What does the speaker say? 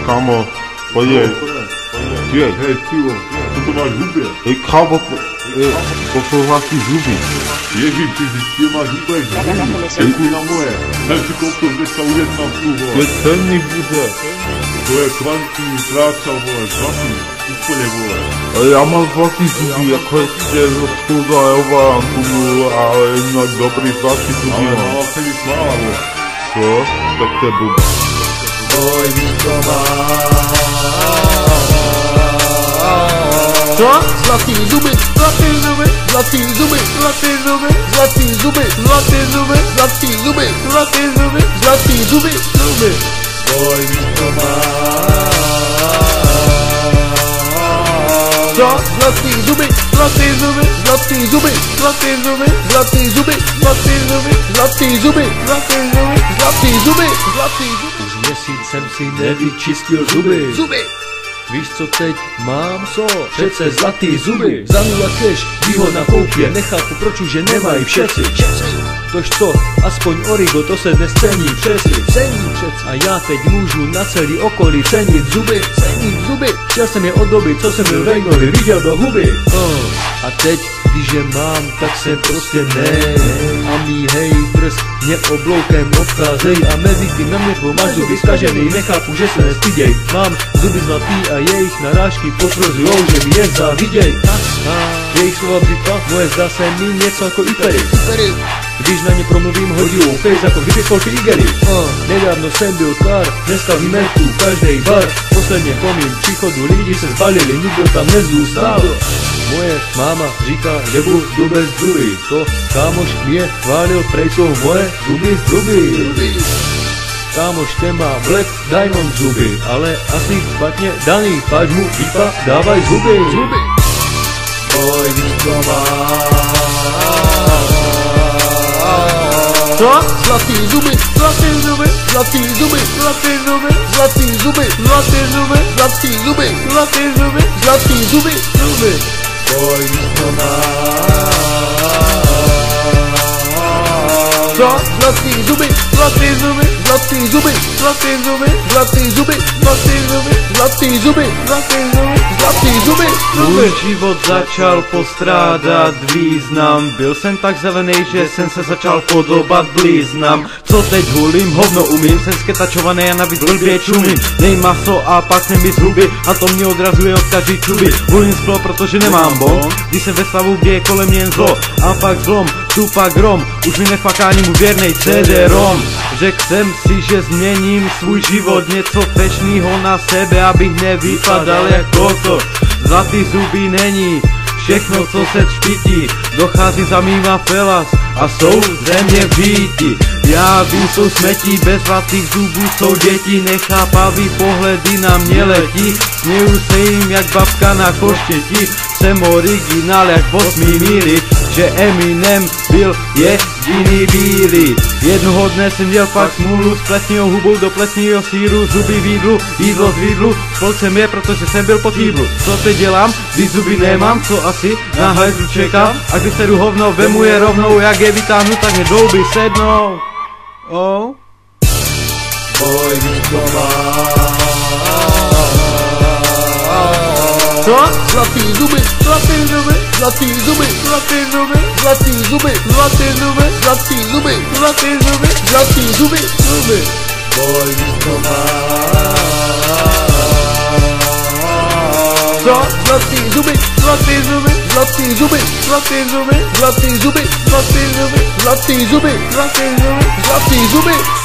kámo, podívej. Hej, tyjo, co to máš v hubě? Hej, kámo, to jsou vlastní zuby. Ježíš, ty máš hubě v hubě. Děkuji na moje. Hej, si koupil dneska ujet na půl, vole. Je cenný bude. To je kvantní práca, vole, zlatý. Úplně, vole. Ale já mám vlastní zuby, jako ještě rozpouza Evarantu, ale jinak dobrý vlastní zuby Ale mám. mala se mi smála, vole. Co? Tak to je blbý. Boj výkova. Co? Zlatý zuby, zlatý zuby, zlatý zuby, zlatý zuby, zlatý zuby, zlatý zuby, zlatý zuby, zlatý zuby, zlatý zuby, zuby. Boj výkova. Co? Zlatý zuby, zlatý zuby, zlatý zuby, zlatý zuby, zlatý zuby, zlatý zuby, zlatý zuby, zlatý zuby, zlatý zuby, zlatý zuby. Už měsíc jsem si nevyčistil zuby. Zuby. Víš co teď mám, co? Přece zlatý zuby. Za 0 cash, výhod na koupě. Nechápu proč už je nemají všetci. Tož co, aspoň origo, to se dnes cení přeci. Cení přeci. A já teď můžu na celý okolí cenit zuby. Cenit zuby. Chtěl jsem je od doby, co jsem byl Vejnovi, viděl do huby. A teď, když je mám, tak jsem prostě ne. A mý haters mě obloukem obcházejí. A mezi tím na mě máš zuby zkažený. Nechápu, že se nestyděj. Mám zuby zlatý a jejich narážky potvrzujou, že mi je záviděj. Jejich slova břitva, moje zdá se mi něco jako ipery. Když na ně promluvím, hodí face jako kdyby spolky igery. Nedávno jsem byl tvár, dneska výmerku každej bar. Posledně po mým příchodu lidi se zbalili, nikdo tam nezůstal. Moje máma říká, že budu bez zuby. To kámoš mě chválil, prej jsou moje zuby z zuby. Kámoš ten má Black Diamond zuby, ale asi špatně daný, páč mu výpa, dávaj zuby. Boj výkova. Co? Zlatý zuby, zlatý zuby, zlatý zuby, zlatý zuby, zlatý zuby, zlatý zuby, zlatý zuby, zlatý zuby, zlatý zuby, zuby. Boj výkova. Co? Zlatý zuby, zlatý zuby, zlatý zuby, zlatý zuby, zlatý zuby, zlatý zuby, zlatý zuby, zlatý zuby, zlatý zuby, Můj život začal postrádat význam. Byl jsem tak zelený, že jsem se začal podobat blíznam. Co teď hulím, hovno umím, jsem sketačovaný a navíc blbě čumím. Dej maso a pak jsem mi zuby a to mě odrazuje od každý čuby. Hulím sklo, protože nemám bomb, když jsem ve stavu, kde je kolem mě jen zlo. A pak zlom, Tupac Rom, už mi nefaká ani mu věrnej CD-ROM. Řekl jsem si, že změním svůj život, něco fešnýho na sebe, abych nevypadal jak toto. Zlatý zuby není všechno, co se třpítí. Dochází za mýma felas a jsou země víti. Já vím, jsou smetí, bez zlatých zubů jsou děti. Nechápavý pohledy na mě letí. Směju se jim jak babka na koštěti. Jsem originál jak 8 míly, že Eminem byl jediný bílý. Jednoho dne jsem dělal pak smůlu, s plesního hubou do plesního síru. Zuby v jídlu, jídlo z jídlu, spol jsem je, protože jsem byl pod jídlu. Co teď dělám, když zuby nemám, co asi na hledu čekám. A když se jdu hovno, vemu je rovnou, jak je vytáhnu, tak mě douby sednou. Boj výkova. Co? Zlatý zuby, zlatý zuby, zlatý zuby, zlatý zuby, zlatý zuby, zlatý zuby, zlatý zuby, zlatý zuby, zlatý zuby, zuby. Boj výkova. Co? Zlatý zuby, zlatý zuby, zlatý zuby, zlatý zuby, zlatý zuby, zlatý zuby, zlatý zuby, zlatý zuby, zlatý zuby.